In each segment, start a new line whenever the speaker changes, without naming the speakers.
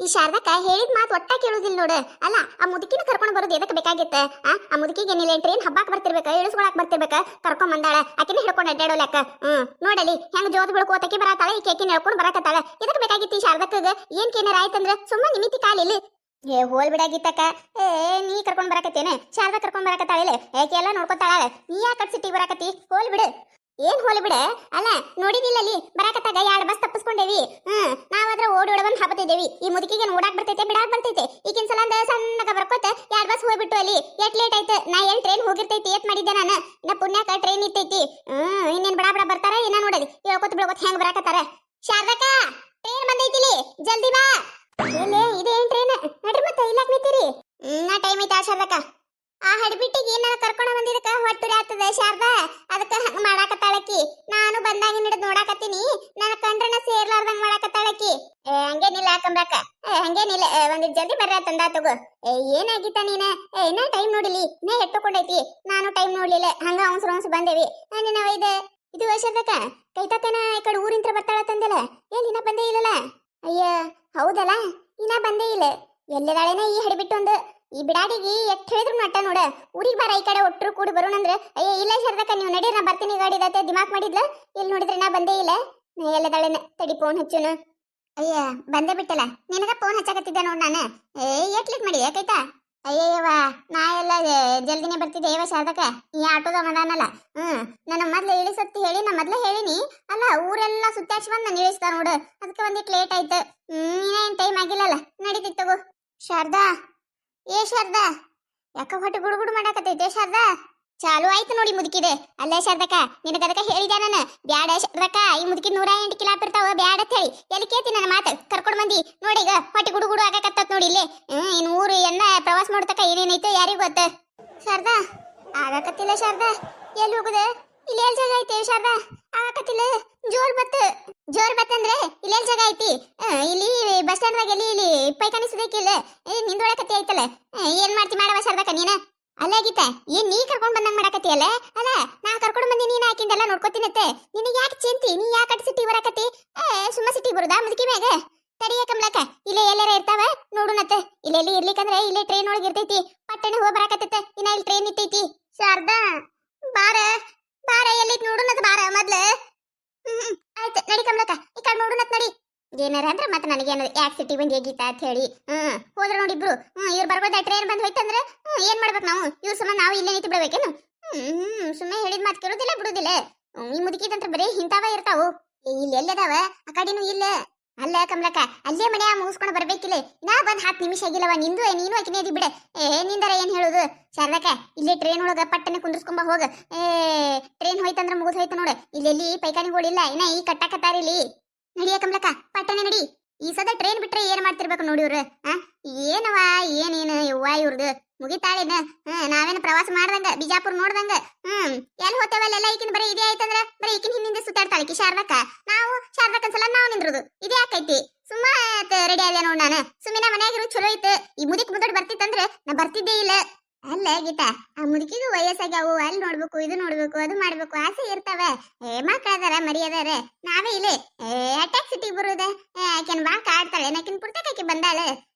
ಈ ಶಾರದಕ್ಕ ಹೇಳಿದ ಮಾತು ಒಟ್ಟ ಕೇಳುದಿಲ್ಲ ನೋಡು. ಅಲ್ಲ ಆ ಮುದುಕಿನ ಕರ್ಕೊಂಡು ಬರೋದು ಎದಕ್ಕೆ ಬೇಕಾಗಿತ್ತ? ಆ ಮುದುಕಿಗೆ ಏನಿಲ್ಲ ಟ್ರೈನ್ ಹಬ್ಬಾಕ್ ಬರ್ತಿರ್ಬೇಕ, ಇಳಿಸ್ಕೊಳಕ್ ಬರ್ತಿರ್ಬೇಕ, ಕರ್ಕೊಂಡ್ ಬಂದಾಳ ಆಕಿನ ಹಿಡ್ಕೊಂಡು ಅಡ್ಡಾಡೋಲಕ್ಕ. ನೋಡಲಿ ಹೆಂಗ್ ಜೋತ್ ಬೀಳ್ಕೋತಕಿ ಬರತಾಳ, ಈ ಕೇಕಿನ ಹೇಳ್ಕೊಂಡು ಬರಕತ್ತಾಳ. ಇದಕ್ಕೆ ಬೇಕಾಗಿತ್ತು ಈ ಶಾರದಕ್ಕಗ? ಏನಾರ ಆಯ್ತಂದ್ರ ಸುಮ್ಮ ನಿಮಿತಿ ಕಾಲಿಲ್ಲ. ಏ ಹೋಲ್ ಬಿಡಾಗಿತ್ತಕ್ಕ. ಏ ನೀ ಕರ್ಕೊಂಡ್ ಬರಕತ್ತೇನೆ, ಶಾರದಾ ಕರ್ಕೊಂಡ್ ಬರಕತ್ತಾಳಿಲ್ಲ, ಯಾಕೆ ಎಲ್ಲ ನೋಡ್ಕೊತಾಳ. ನೀ ಯಾಕೆ ಸಿಟ್ಟಿಗೆ ಬರಕತ್ತಿ? ಹೋಲ್ ಬಿಡು. ಏನ್ ಹೋಲಿ ಬಿಡ. ಅಲ್ಲ ನೋಡಿದಿಲ್ಲ ಅಲ್ಲಿ ಬರಾಕತ್ತಾಗ 2 ಬಸ್ ತಪ್ಪಿಸ್ಕೊಂಡೇವಿ. ನಾವಾದ್ರ ಓಡಿ ಬಂದ್ ಹಾಪತಿದ್ದೇವಿ. ಈ ಮುದುಕಿಗೆ ಓಡಾಕ್ ಬರ್ತೈತೆ, ಬಿಡಾಕ್ ಬರ್ತೈತೆ. ಈಗಿನ ಸಲ ಸಣ್ಣಗ ಬರ್ಕೋತ 2 ಬಸ್ ಹೋಗ್ಬಿಟ್ಟು ಅಲ್ಲಿ ಎಟ್ ಲೇಟ್ ಆಯ್ತು. ನಾ ಎಲ್ ಟ್ರೈನ್ ಹೋಗಿರ್ತೈತಿ ಏತ್ ಮಾಡಿದ್ದೆ ನಾನು. ನಾ ಪುಣ್ಯಕ ಟ್ರೈನ್ ಇರ್ತೈತಿ. ಇನ್ನೇನ್ ಬಡ ಬಡ ಬರ್ತಾರ ಏನ ನೋಡಲಿ. ಹೇಳ್ಕೊತ ಬಿಡ್ಕೊತ ಹೆಂಗ್ ಬರಾಕತ್ತಾರ. ಶಾರದಕ್ಕ ಟ್ರೈನ್ ಬಂದೈತಿಲಿ, ಜಲ್ದಿ ಬಾ. ಏನೇ ಇದೇನ್ ಟ್ರೈನ್? ನಡ್ರಿ ಮತ್ತೆ ಇಲ್ಲಾಕ್ ನಿಂತೀರಿ? ನಾ ಟೈಮ್ ಐತಾ ಶಾರದಕ್ಕ. ಆ ಹಡ್ಬಿಟ್ಟಿಗೆ ಏನಾರ ಕರ್ಕೊಂಡ ಬಂದಿದ್ದಕ್ಕ ಹೊಟ್ಟುರಿ ಆಗ್ತದೆ ಶಾರದಾ. ಅದಕ್ಕ ಹಂಗ ಮಾಡಾಕತ್ತಾಳಕಿ. ನಾನು ಬಂದಾಗ ಹಿಡಿದು ನೋಡಾಕತ್ತೀನಿ. ನನ್ನ ಕಂಡ್ರನ ಸೇರ್ಲಾರ್ದಂಗ ಮಾಡಾಕತ್ತಾಳಕಿ. ಹಂಗೇನಿಲ್ಲ ಯಾಕಂಬ್ರಕ್ಕ, ಹಂಗೇನಿಲ್ಲ. ಒಂದಿಟ್ ಜಲ್ದಿ ಬರ್ರ ತಂದ ತಗೋ. ಏನಾಗಿತ್ತ ನೀನ? ಇನ್ನ ಟೈಮ್ ನೋಡಿಲಿ, ಇನ್ನ ಎಟ್ಟುಕೊಂಡೈತಿ. ನಾನು ಟೈಮ್ ನೋಡ್ಲಿಲ್ಲ, ಹಂಗ ಅವನ್ಸ್ ಬಂದೇವಿ. ನಿನ್ನ ಇದು ಶಾರದಕ್ಕ ಕೈತಕ್ಕನ ಈ ಕಡೆ ಊರಿಂತ್ರ ಬರ್ತಾಳ ತಂದೆಲ್ಲ. ಇನ್ನ ಬಂದೇ ಇಲ್ಲಲ್ಲ? ಅಯ್ಯ ಹೌದಲ್ಲ, ಇನ್ನ ಬಂದೇ ಇಲ್ಲ. ಎಲ್ಲದಾಳೇನ ಈ ಹಡಿಬಿಟ್ಟು ಒಂದು. ಈ ಬಿಡಾಡಿಗೆ ಎಷ್ಟ್ ಹೇಳಿದ್ರು ನಟ್ಟ ನೋಡ. ಊರಿಗೆ ಬಾರ ಈ ಕಡೆ ಒಟ್ಟರು ಕೂಡಿ ಬರೋಣಂದ್ರ ಅಯ್ಯ ಇಲ್ಲ ಶಾರದಕ್ಕ ನೀವು ನಡೀರಿ, ನಾ ಬರ್ತೀನಿ ಗಾಡಿ ದತ್ತೆ ದಿಮಾಕ್ ಮಾಡಿದ್ಲ. ಇಲ್ಲಿ ನೋಡಿದ್ರೆ ನಾ ಬಂದೇ ಇಲ್ಲ. ನಾ ಎಲ್ಲದಾಳೇನ ತಡಿ ಫೋನ್ ಹಚ್ಚುನು. ಅಯ್ಯ ಬಂದೇ ಬಿಟ್ಟಲ್ಲ, ನಿನಗ ಫೋನ್ ಹಚ್ಚಾಕತ್ತಿದ್ದೆ ನೋಡ್ ನಾನು. ಎಟ್ ಲೇಟ್ ಮಾಡಿ ಯಾಕೈತಾ? ಅಯ್ಯಯ್ಯವ ನಾ ಎಲ್ಲ ಜಲ್ದಿನೇ ಬರ್ತಿದ್ದೆ ಯವ ಶಾರದಕ್ಕ. ಈ ಆಟೋದ ಮದಾನಲ್ಲ. ನನ್ನ ಮೊದ್ಲು ಇಳಿಸತ್ತಿ ಹೇಳಿ ನಾ ಮೊದ್ಲೇ ಹೇಳಿನಿ. ಅಲ್ಲ ಊರೆಲ್ಲ ಸುತ್ತಾಡ್ಸಿ ಬಂದು ನಾನು ಇಳಿಸ್ತಾ ನೋಡು. ಅದಕ್ಕೆ ಒಂದಿಟ್ಟು ಲೇಟ್ ಆಯ್ತು. ಏನ್ ಟೈಮ್ ಆಗಿಲ್ಲಲ್ಲ, ನಡೀತಿತ್ತು ತಗೋ. ಶಾರದಾ ಏ ಶಾರದಾ, ಯಾಕ ಹೊಟ್ಟೆ ಗುಡುಗುಡು ಮಾಡಾಕತ್ತೈತೆ ಶಾರದಾ? ಚಾಲು ಆಯ್ತು ನೋಡಿ ಮುದುಕಿದೆ. ಅಲ್ಲೇ ಶಾರದಕ್ಕ ನಿನಗದಕ್ಕ ಹೇಳಿದೆ ನಾನು, ಬ್ಯಾಡ ಶಾರದಕ್ಕ ಈ ಮುದುಕಿ 108 ಕಿಲಾಪ್ ಇರ್ತಾವ ಬ್ಯಾಡ ಅಂತ ಹೇಳಿ. ಎಲ್ಲಿ ಕೇಳ್ತಿ ನನ್ನ ಮಾತು? ಕರ್ಕೊಂಡು ಬಂದಿ ನೋಡೀಗ ಹೊಟ್ಟೆ ಗುಡುಗುಡು ಆಗಾಕತ್ತ ನೋಡಿ ಇಲ್ಲಿ. ಇನ್ನು ಊರು ಎನ್ನ ಪ್ರವಾಸ ನೋಡ್ತಕ್ಕ ಏನೇನೈತೆ ಯಾರಿಗೂ ಗೊತ್ತ. ಶಾರದಾ ಆಗಾಕತ್ತಿಲ್ಲ ಶಾರದಾ. ಎಲ್ಲಿ ಹೋಗುದೆ? ಇಲ್ಲಿ ಎಲ್ಲಿ ಜಾಗ ಐತೆ ಶಾರದಾ? ಆಗಾಕತ್ತಿಲ್ಲ. ಜೋರ್ ಬತ್ತಂದ್ರೆ ಇಲ್ಲಿ ಎಲ್ಲಿ ಜಾಗ ಐತಿ? ಇಲ್ಲಿ ಬಸ್ ಸ್ಟ್ಯಾಂಡ್ದಾಗ ಎಲ್ಲಿ ಇಲ್ಲಿ ಪೈಖಾನಿ ಸುದಕ್ಕಿಲ್ಲ ನಿಂದೊಳಕತ್ತಿ ಐತಲ್ಲ. ಏನ್ ಮಾಡ್ತಿ ಮಾಡವ ಶಾರದಕ್ಕ ನೀನ? ಅಲ್ಲೇ ಗೀತ ಏನ್ ನೀ ಕರ್ಕೊಂಡ್ ಬಂದಂಗ ಮಾಡಾಕತ್ತಿಯಲ್ಲ. ಅಲ್ಲ ನಾ ಕರ್ಕೊಂಡ್ ಬಂದಿ ನೀನ್ ಹಾಕಿಂದೆಲ್ಲ ನೋಡ್ಕೊತೀನತ್ತೆ. ನಿನಗೆ ಯಾಕೆ ಚಿಂತಿ? ನೀ ಯಾಕೆ ಸಿಟಿ ಬರಾಕತ್ತಿ? ಸುಮ್ಮ ಸಿಟಿ ಬರುದಾ ಮುದುಕಿ ಮ್ಯಾಗ? ತಡಿಯ ಕಮ್ಲಕ್ಕ, ಇಲ್ಲೇ ಎಲ್ಲಾರ ಇರ್ತಾವ ನೋಡುನತ್ತೆ. ಇಲ್ಲೆಲ್ಲಿ ಇರ್ಲಿಕ್ಕಂದ್ರೆ ಇಲ್ಲೇ ಟ್ರೈನ್ ಒಳಗೆ ಇರ್ತೈತಿ. ಪಟ್ಟಣ ಹೋಗಿ ಬರಾಕತ್ತೈತೆ. ಇನ್ನ ಇಲ್ಲಿ ಟ್ರೈನ್ ಇತ್ತೈತಿ. ಶಾರದಾ ಬಾರ ಬಾರ, ಎಲ್ಲೈತಿ ನೋಡುನತ್ ಬಾರ ಮೊದ್ಲು. ಆಯ್ತು ನಡಿ ಕಮ್ಲಕ್ಕ, ಈ ಕಡೆ ನೋಡುನತ್ ನಡಿ. ಏನಾರ ಅಂದ್ರೆ ಮತ್ತೆ ನನಗೇನ ಯಾಕೆ ಸಿಟಿ ಬಂದು ಹೇಗಿತ್ತ ಅಂತ ಹೇಳಿ. ಹೋದ್ರ ನೋಡಿಬ್ರು. ಇವ್ರು ಬರ್ಬೋದ ಟ್ರೈನ್ ಬಂದ್ ಹೋಯ್ತಂದ್ರೆ ಏನ್ ಮಾಡ್ಬೇಕು ನಾವು? ಇವ್ರ ಸುಮ್ಮನೆ ನಾವು ಇಲ್ಲೇ ನಿಂತು ಬಿಡ್ಬೇಕೇನು? ಸುಮ್ಮನೆ ಹೇಳಿದ್ ಮಾತು ಕೇಳೋದಿಲ್ಲ ಬಿಡುದಿಲ್ಲ. ಈ ಮುದುಕಿದಂತ್ರ ಬರೀ ಹಿಂತಾವ ಇರ್ತಾವು. ಇಲ್ಲಿ ಎಲ್ಲದಾವ ಆ ಕಡೆನೂ ಇಲ್ಲ. ಅಲ್ಲ ಕಮ್ಲಕ್ಕ, ಅಲ್ಲೇ ಮನೆಯ ಮುಗಿಸ್ಕೊಂಡು ಬರ್ಬೇಕಿಲ್ಲ. ನಾ ಬಂದ್ 10 ನಿಮಿಷ ಆಗಿಲ್ಲವ. ನಿಂದು ನೀನು ಅಕಿನೇ ಅದಿ ಬಿಡ. ನಿಂದರ ಏನ್ ಹೇಳುದು ಶಾರದಕ್ಕ? ಇಲ್ಲೇ ಟ್ರೈನ್ ಒಳಗ ಪಟ್ಟನೆ ಕುಂದ್ರಸ್ಕೊಂಬ ಹೋಗ. ಟ್ರೈನ್ ಹೋಯ್ತಂದ್ರ ಮುಗಿದ್ ಹೋಯ್ತು ನೋಡು. ಇಲ್ಲೆಲ್ಲಿ ಪೈಖಾನಿಗಳಿಲ್ಲ, ಇನ್ನ ಈ ಕಟ್ಟಾಕತ್ತಾರಿಲ್ಲಿ. ನಡಿಯ ಕಮ್ಲಕ್ಕ ಪಟ್ಟನೆ ನಡಿ. ಈ ಸದ ಟ್ರೈನ್ ಬಿಟ್ರೆ ಏನ್ ಮಾಡ್ತಿರ್ಬೇಕು ನೋಡಿ ಇವ್ರು. ಏನವ ಏನೇನು ಯವ್ವ ಇವ್ರದು ಮುಗಿತಾಳೇನ? ನಾವೇನು ಪ್ರವಾಸ ಮಾಡ್ದಂಗ ಬಿಜಾಪುರ ನೋಡ್ದಂಗ ಎಲ್ಲಿ ಹೋತೇವಲ್ಲೆಲ್ಲ ಈಕಿನ ಬರೀ ಇದೇ ಆಯ್ತಂದ್ರ ಬರೀ ಈಕಿನ ಹಿಂದಿಂದ ಸುತ್ತಾಡ್ತಾಳಕಿ ಶಾರದಕ್ಕ. ನಾವು ಶಾರದಕ್ಕನ್ ಸಲ ನಾವು ನಿಂದ್ರುದು ಇದೇ ಆಕೈತಿ. ಸುಮ್ಮ ರೆಡಿ ಆದೆ ನೋಡ್ ನಾನು. ಸುಮ್ಮಿನ ಮನ್ಯಾಗಿರು ಚಲೋ ಐತೆ. ಈ ಮುದುಕ್ ಮುಂದೋಡ್ ಬರ್ತಿತ್ತಂದ್ರೆ ನಾ ಬರ್ತಿದ್ದೇ ಇಲ್ಲ. ಅಲ್ಲ ಗೀತಾ, ಆ ಮುದುಕಿಗೂ ವಯಸ್ಸಾಗ್ಯಾವು. ಅಲ್ಲಿ ನೋಡ್ಬೇಕು, ಇದು ನೋಡ್ಬೇಕು, ಅದು ಮಾಡ್ಬೇಕು ಆಸೆ ಇರ್ತಾವ. ಮಕ್ಕಳದಾರ ಮರಿಯದಾರ. ನಾವೇ ಇಲ್ಲಿ ಅಟ್ಯಾಕ್ ಸಿಟಿ ಬರುದ. ಆಕೆನ್ ಬಾ ಕಾಡ್ತಾಳೆ. ನಾಕಿನ್ ಪುರ್ತಕಾಕಿ ಬಂದಾಳ.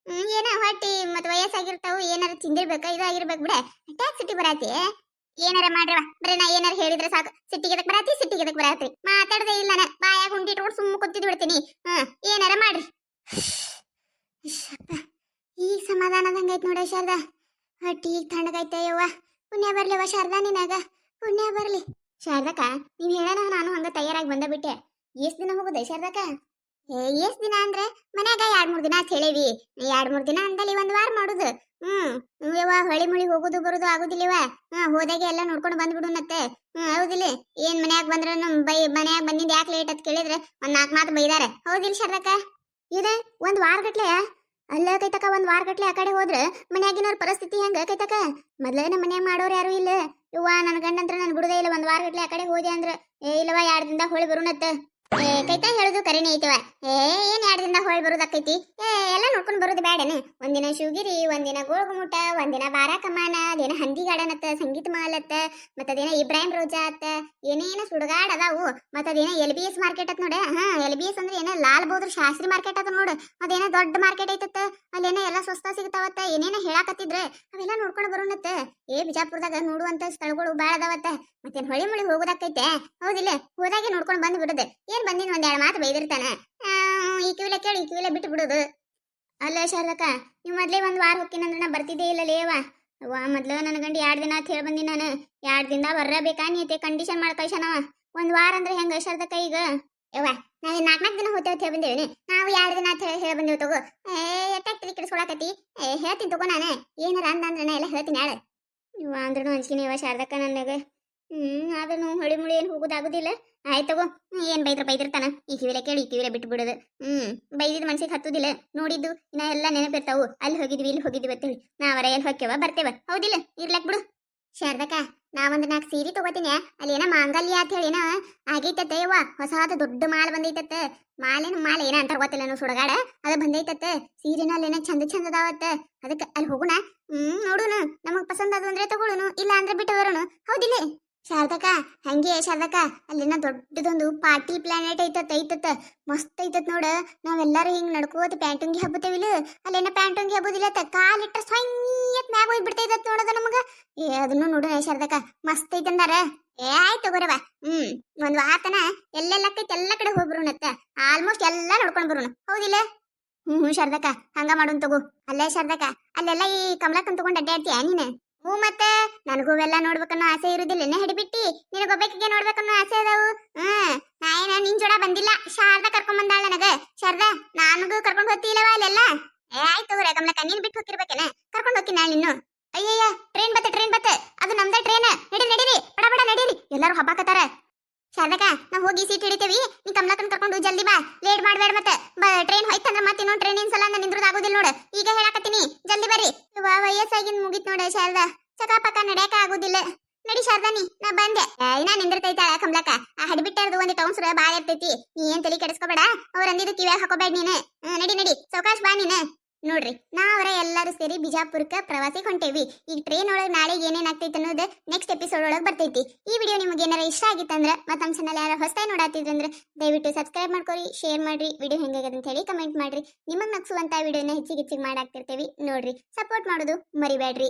ಏನ ಹೊಟ್ಟಿ ಮತ್ ವಯಸ್ಸಾಗಿರ್ತಾವು. ಏನಾರ ತಿಂದಿರ್ಬೇಕ, ಇದಾಗಿರ್ಬೇಕು ಬಿಡ. ಅಟ್ಯಾಕ್ ಸಿಟಿ ಬರಾತಿ. ಏನಾರ ಮಾಡ್ರವ ಬರೀ ನಾ ಏನಾರ ಹೇಳಿದ್ರೆ ಸಾಕು. ಸಿಟ್ಟಿಗೆ ಬರಾತಿ, ಸಿಟ್ಟಿಗೆ ಬರಾತ್ರಿ. ಮಾತಾಡದೆ ಇಲ್ಲ ನಾನು ಬಾಯಾಗ ಹುಂಡಿ ಇಟ್ಕೊಂಡು ಸುಮ್ಮ ಕುಂತಿದ್ ಬಿಡ್ತೀನಿ. ಏನಾರ ಮಾಡ್ರಿ. ಈ ಸಮಾಧಾನದಂಗೈತ್ ನೋಡ ಶಾರದಾ. ಹೊಟ್ಟಿ ಈಗ ತಣ್ಣಗೈತೆ ಯವ್ವ. ಪುಣ್ಯ ಬರ್ಲಿವ ಶಾರದಾ ನಿನಾಗ, ಪುಣ್ಯ ಬರ್ಲಿ. ಶಾರದಕ್ಕ ನೀವ್ ಹೇಳೋಣ ನಾನು ಹಂಗ ತಯಾರಾಗಿ ಬಂದಬಿಟ್ಟೆ. ಎಷ್ಟ್ ದಿನ ಹೋಗುದ ಶಾರದಕ್ಕ? ಎಷ್ಟ್ ದಿನ ಅಂದ್ರೆ ಮನ್ಯಾಗ 2-3 ದಿನ ಅಂತ ಹೇಳಿವಿ. 2-3 ದಿನ ಅಂದಲ್ಲಿ 1 ವಾರ ಮಾಡುದು. ಯವ್ವ ಹೊಳಿ ಮುಳಿ ಹೋಗುದು ಬರುದು ಆಗುದಿಲ್ಲವ. ಹೋದಾಗೆ ಎಲ್ಲ ನೋಡ್ಕೊಂಡು ಬಂದ್ಬಿಡುನತ್ತೆ. ಹೌದಿಲ್ಲ? ಏನ್ ಮನ್ಯಾಗ ಬಂದ್ರ ಮನ್ಯಾಗ ಬಂದಿದ್ ಯಾಕೆ ಲೇಟ್ ಅಂತ ಕೇಳಿದ್ರೆ 1-4 ಮಾತು ಬೈದಾರ. ಹೌದಿಲ್ಲ ಶಾರದಕ್ಕ? ಇದೆ 1 ವಾರ ಗಟ್ಲೆ ಅಲ್ಲ ಕೈತಕ. 1 ವಾರ ಗಟ್ಲೆ ಆ ಕಡೆ ಹೋದ್ರ ಮನ್ಯಾಗಿನವ್ರ ಪರಿಸ್ಥಿತಿ ಹೆಂಗ ಕೈತಕ? ಮೊದ್ಲೇ ನಮ್ಮ ಮನ್ಯಾಗ ಮಾಡೋರು ಯಾರು ಇಲ್ಲ. ಇವ್ವ ನನ್ನ ಗಂಡಂತ್ರ ನನ್ ಬಿಡುದೇ ಇಲ್ಲ. 1 ವಾರ ಗಟ್ಲೆ ಆ ಕಡೆ ಹೋದೆ ಅಂದ್ರ ಇಲ್ಲವ 2 ದಿನದಾಗ ಹೊಳಿ ಬರುನತ್ತ. ಕೈತಾ ಹೇಳುದು ಕರೆನೇ ಐತವ. ಏನ್ 2 ದಿನದಾಗ ಹೊಳ್ ಬರೋದಾಕೈತಿ. ಎಲ್ಲ ನೋಡ್ಕೊಂಡು ಬರೋದು ಬ್ಯಾಡೇನು. ಒಂದಿನ ಶಿವಗಿರಿ, ಒಂದಿನ ಗೋಳಗುಮುಟ, ಒಂದಿನ ಬಾರಾಕಮಾನ, ಅದೇನ ಹಂದಿ ಗಾರ್ಡನ್ ಅತ್ತ, ಸಂಗೀತ ಮಹಲ್ ಅತ್ತ, ಮತ್ತದೇನ ಇಬ್ರಾಹಿಂ ರೋಜಾ ಅತ್ತ, ಏನೇನ ಸುಡುಗಾಡ್ ಅದಾವು. ಮತ್ತದೇನ LBS ಮಾರ್ಕೆಟ್ ಅತ್ ನೋಡ. LBS ಅಂದ್ರೆ ಏನ ಲಾಲ್ ಬಹದ್ದೂರ್ ಶಾಸ್ತ್ರಿ ಮಾರ್ಕೆಟ್ ಅದ ನೋಡು. ಅದೇನ ದೊಡ್ಡ ಮಾರ್ಕೆಟ್ ಐತತ್ತ. ಅಲ್ಲೇನ ಎಲ್ಲ ಸ್ವಸ್ತ ಸಿಗ್ತಾವತ್ತ. ಏನೇನ ಹೇಳಾಕತ್ತಿದ್ರೆ ಅವೆಲ್ಲ ನೋಡ್ಕೊಂಡು ಬರೋಣತ್ತ. ಬಿಜಾಪುರದಾಗ ನೋಡುವಂತ ಸ್ಥಳಗಳು ಬಾಳ ಅದಾವತ್ತ. ಮತ್ತೇನ್ ಹೊಳಿ ಮುಳಿ ಹೋಗೋದಾಕೈತೆ ಹೌದಿಲ್ಲ. ಹೋದಾಗೆ ನೋಡ್ಕೊಂಡು ಬಂದ್ ಬಿಡುದು. ಏನ್ ಬಂದಿನ 1-2 ಮಾತು ಬೈದಿರ್ತಾನ. ಈ ಕಿವಿಲೆ ಕೇಳಿ ಈ ಕಿವಿಲೆ ಬಿಟ್ಟು ಬಿಡುದು. ಅಲ್ಲ ಶಾರದಕ್ಕ, ನೀವು ಮೊದ್ಲೇ 1 ವಾರ ಹೋಗ್ತೀನಂದ್ರೆ ನಾ ಬರ್ತಿದ್ದೇ ಇಲ್ಲ ಲೇವ. ಮೊದ್ಲು ನನ್ನ ಗಂಡ 2 ದಿನ ಅಂತ ಹೇಳಿ ಬಂದಿ ನಾನು. 2 ದಿನದಾಗ ಬರಬೇಕಾ ನೀತೆ ಕಂಡೀಷನ್ ಮಾಡಿ ಕಳ್ಸನವ. 1 ವಾರ ಅಂದ್ರೆ ಹೆಂಗ ಶಾರದಕ್ಕ ಈಗ? ಯವ್ವ, ನಾವ್ 4 ದಿನ ಹೋಗ್ತೇವೆ ಅಂತ ಹೇಳಿ ಬಂದೇವಿ. ನಾವು 2 ದಿನ ಅಂತ ಹೇಳಿ ಬಂದೇವು ತಗೋ. ಎಟ್ಟಾಕ್ ತಲೆ ಕೆಡಿಸ್ಕೊಳಕತ್ತಿ. ಹೇಳ್ತೀನಿ ತಗೋ. ನಾನು ಏನಾರ ಅಂದಂದ್ರೆ ನಾ ಎಲ್ಲ ಹೇಳ್ತೀನಿ ಯಾಳೆ. ಇವ ಅಂದ್ರೂ ಅಂಜಿಕೆನೇ ಇವ ಶಾರದಕ್ಕ ನನಗೆ. ಆದ್ರೂ ಹೊಳಿ ಮುಳಿ ಏನು ಹೋಗೋದಾಗುದಿಲ್ಲ. ಆಯ್ತು ತಗೋ. ಏನ್ ಬೈದಿರ್ತಾನ. ಈ ಕಿವಿಲೆ ಕೇಳಿ ಈ ಕಿವಿಲೆ ಬಿಟ್ಟು ಬಿಡೋದು. ಬೈದಿದ್ ಮನ್ಸಿಗೆ ಹತ್ತುದಿಲ್ಲ. ನೋಡಿದ್ದು ಇನ್ನ ಎಲ್ಲ ನೆನಪಿರ್ತಾವು. ಅಲ್ಲಿ ಹೋಗಿದ್ವಿ ಇಲ್ಲಿ ಹೋಗಿದ್ವಿ ಅಂತೇಳಿ. ನಾವರ ಎಲ್ಲಿ ಹೋಗ್ತೇವ ಬರ್ತೇವ ಹೌದಿಲ್ಲ. ಇರ್ಲಕ್ ಬಿಡು ಶಾರದಕ್ಕ. ನಾವೊಂದು 4 ಸೀರೆ ತಗೋತೀನಿ. ಅಲ್ಲಿ ಏನ ಮಾಂಗಲ್ಯ ಅಂತ ಹೇಳಿ ಏನ ಆಗೈತತ್ತೆ. ಯವ್ವ ಹೊಸಾದ ದೊಡ್ಡ ಮಾಲ್ ಬಂದೈತತ್ತ. ಮಾಲೆ ಏನ ಅಂತಾರ ಗೊತ್ತಿಲ್ಲ ನಾವು ಸುಡಗಾಡ. ಅದು ಬಂದೈತತ್ತ. ಸೀರೆನ ಅಲ್ಲೇನ ಚಂದ ಚಂದ ಅದಾವತ್ತ. ಅದಕ್ಕೆ ಅಲ್ಲಿ ಹೋಗುಣ. ನೋಡುನು ನಮಗ್ ಪಸಂದ್ ಅದು ಅಂದ್ರೆ ತಗೊಳುನು, ಇಲ್ಲ ಅಂದ್ರೆ ಬಿಟ್ಟು ಬರೋಣ ಹೌದಿಲ್ಲ ಶಾರದಕ್ಕ. ಹಂಗೆ ಶಾರದಕ್ಕ, ಅಲ್ಲಿನ ದೊಡ್ಡದೊಂದು ಪಾರ್ಟಿ ಪ್ಲಾನೆಟ್ ಐತತ್ತ. ಮಸ್ತ್ ಐತತ್ ನೋಡ. ನಾವೆಲ್ಲಾರು ಹಿಂಗ್ ನಡ್ಕೋತ ಪ್ಯಾಂಟುಂಗಿ ಹಬ್ಬತೇವಿಲ್ಲ. ಅಲ್ಲೇನ ಪ್ಯಾಂಟುಂಗಿ ಹಬ್ಬದಿಲ್ಲತ್ತ. ಕಾಲಿಟ್ಟ ಸ್ವಯ್ಯತ್ ಮ್ಯಾಗ ಹೋಗಿ ಬಿಡ್ತೈತತ್ ನೋಡದ ನಮಗ. ಅದನ್ನು ನೋಡು ಶಾರದಕ್ಕ, ಮಸ್ತ್ ಐತಂದಾರ. ಆಯ್ತು ತಗೋರವ. 1 ವಾರತನ ಎಲ್ಲೆಲ್ಲಕ್ಕೈತಿ ಎಲ್ಲ ಕಡೆ ಹೋಗ್ಬರೋಣತ್ತ. ಆಲ್ಮೋಸ್ಟ್ ಎಲ್ಲಾ ನೋಡ್ಕೊಂಡ್ ಬರೋಣ ಹೌದಿಲ್ಲ. ಶಾರದಕ್ಕ, ಹಂಗ ಮಾಡೋನ್ ತಗೋ. ಅಲ್ಲೇ ಶಾರದಕ್ಕ, ಅಲ್ಲೆಲ್ಲ ಈ ಕಮಲಕ್ಕನ್ ತಗೊಂಡ್ ಅಡ್ಡಾಡ್ತೀಯ ನೀನು? ಮತ್ತೆ ನನಗೂ ಎಲ್ಲ ನೋಡ್ಬೇಕನ್ನೋ ಆಸೆ ಇರುದಿಲ್ಲ. ಹಿಡಿಬಿಟ್ಟಿ ನಿನಗೊಬ್ಬಕಿಗೆ ನೋಡ್ಬೇಕನ್ನೋ ಆಸೆ ಅದಾವು. ನಾಯೇನ ನಿನ್ ಜೋಡ ಬಂದಿಲ್ಲ. ಶಾರದಾ ಕರ್ಕೊಂಡ್ ಬಂದಾಳ ನನಗ. ಶಾರದಾ ನನಗೂ ಕರ್ಕೊಂಡ್ ಹೋಗ್ತಿಲ್ಲವ ಅಲ್ಲೆಲ್ಲ. ಆಯ್ತು ತಗೋರ ಕಮಲಕ್ಕ, ನೀನ್ ಬಿಟ್ಟು ಹೋಗಿರ್ಬೇಕೇನ? ಕರ್ಕೊಂಡ್ ಹೋಗ್ತೀನಿ ನಾನು ನಿನ್ನು. ಅಯ್ಯಯ್ಯ, ಟ್ರೈನ್ ಬತ್ತೆ. ಅದು ನಮ್ದ ಟ್ರೈನ್. ನಡೀರಿ ಬಡ ನಡೀರಿ. ಎಲ್ಲಾರು ಹಬ್ಬಾಕತ್ತಾರ. ಶಾರದಕ್ಕ, ನಾವ್ ಹೋಗಿ ಸೀಟ್ ಹಿಡಿತೇವಿ. ನೀ ಕಮಲಕ್ಕನ್ ಕರ್ಕೊಂಡು ಜಲ್ದಿ ಬಾ. ಲೇಟ್ ಮಾಡ್ಬೇಡ. ಮತ್ತೆ ಟ್ರೈನ್ ಹೋಯ್ತಂದ್ರ ಮತ್ತೆ ಇನ್ನೊಂದು ಟ್ರೈನಿನ ಸಲ ನಾನು ನಿಂದ್ರದಾಗುದಿಲ್ಲ ನೋಡು. ಈಗ ಹೇಳಾಕತ್ತೀನಿ ಜಲ್ದಿ ಬರ್ರಿ. ವಯಸ್ಸಾಗಿನ್ ಮುಗಿತ್ ನೋಡ ಶಾರದಾ. ಚಕಾಪಕ ನಡ್ಯಾಕ ಆಗುದಿಲ್ಲ. ನಡಿ ಶಾರದಾ, ನಾ ಬಂದೆ. ಇನ್ನ ನಿಂದಿರ್ತೈತಾಳ ಕಮಲಕ್ಕ. ಆ ಹಡಿಬಿಟ್ಟಾರದು ಒಂದು ಟೌನ್ಸ್ ಬಾಳ ಇರ್ತೈತಿ. ನೀ ಏನ್ ತಲೆ ಕೆಡಿಸ್ಕೋಬೇಡ. ಅವ್ರ ಅಂದಿದ್ದು ಕಿವ್ಯಾಗ ಹಾಕೋಬೇಡ ನೀನು. ನಡಿ ಸೌಕಾಶ್ ಬಾ ನೀನು. ನೋಡ್ರಿ, ನಾವರ ಎಲ್ಲರೂ ಸೇರಿ ಬಿಜಾಪುರಕ್ಕೆ ಪ್ರವಾಸಿಗೆ ಹೊಂಟೇವಿ. ಈ ಟ್ರೈನ್ ಒಳಗೆ ನಾಳೆ ಏನೇನ್ ಆಗ್ತೈತೆ ಅನ್ನೋದು ನೆಕ್ಸ್ಟ್ ಎಪಿಸೋಡ್ ಒಳಗೆ ಬರ್ತೈತಿ. ಈ ವಿಡಿಯೋ ನಿಮಗೆ ಏನಾರ ಇಷ್ಟ ಆಗಿತ್ತಂದ್ರೆ ಮತ್ತೆ ನಮ್ಮ ಚಾನಲ್ ಯಾರು ಹೊಸದಾಗಿ ನೋಡಾತಿದ್ರಂದ್ರೆ ದಯವಿಟ್ಟು ಸಬ್ಸ್ಕ್ರೈಬ್ ಮಾಡ್ಕೊರಿ, ಶೇರ್ ಮಾಡ್ರಿ, ವಿಡಿಯೋ ಹೆಂಗಾಗದ ಅಂತ ಹೇಳಿ ಕಮೆಂಟ್ ಮಾಡ್ರಿ. ನಿಮಗೆ ನಗ್ಸುವಂತ ವಿಡಿಯೋನ ಹೆಚ್ಚಿಗೆ ಮಾಡಾಕ್ತಿರ್ತೇವಿ. ನೋಡ್ರಿ, ಸಪೋರ್ಟ್ ಮಾಡೋದು ಮರಿಬೇಡ್ರಿ.